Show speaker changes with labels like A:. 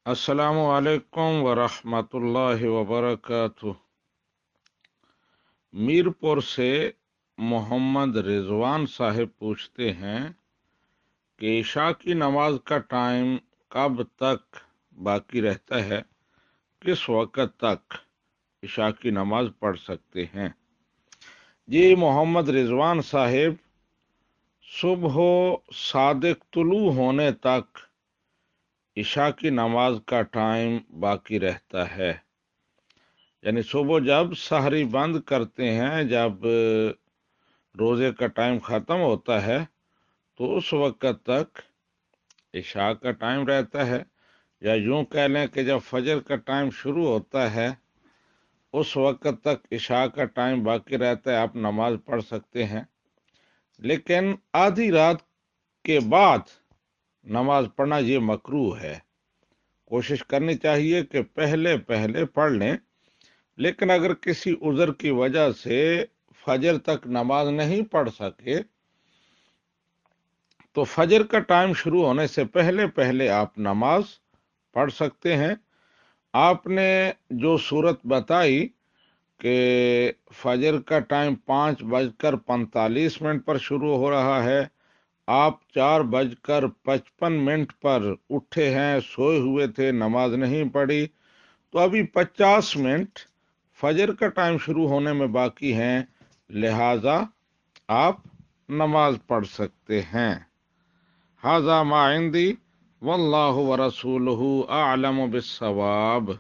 A: अस्सलामु अलैकुम वरहमतुल्लाहि वबरकातुह। मीरपुर से मोहम्मद रिजवान साहिब पूछते हैं कि इशा की नमाज का टाइम कब तक बाकी रहता है, किस वक़्त तक इशा की नमाज पढ़ सकते हैं। जी मोहम्मद रिजवान साहिब, सुबह सादिक तुलू होने तक इशा की नमाज का टाइम बाकी रहता है। यानी सुबह जब सहरी बंद करते हैं, जब रोजे का टाइम खत्म होता है, तो उस वक्त तक इशा का टाइम रहता है। या यूं कह लें कि जब फजर का टाइम शुरू होता है उस वक्त तक इशा का टाइम बाकी रहता है, आप नमाज पढ़ सकते हैं। लेकिन आधी रात के बाद नमाज पढ़ना ये मकरूह है। कोशिश करनी चाहिए कि पहले पहले पढ़ लें, लेकिन अगर किसी उज़र की वजह से फजर तक नमाज नहीं पढ़ सके तो फजर का टाइम शुरू होने से पहले पहले आप नमाज पढ़ सकते हैं। आपने जो सूरत बताई कि फजर का टाइम 5:45 पर शुरू हो रहा है, आप 4:55 पर उठे हैं, सोए हुए थे, नमाज नहीं पढ़ी, तो अभी 50 मिनट फजर का टाइम शुरू होने में बाकी हैं, लिहाजा आप नमाज पढ़ सकते हैं। हाजा मा इंदी वल्लाहु व रसूलुहु आलम बिस्सवाब।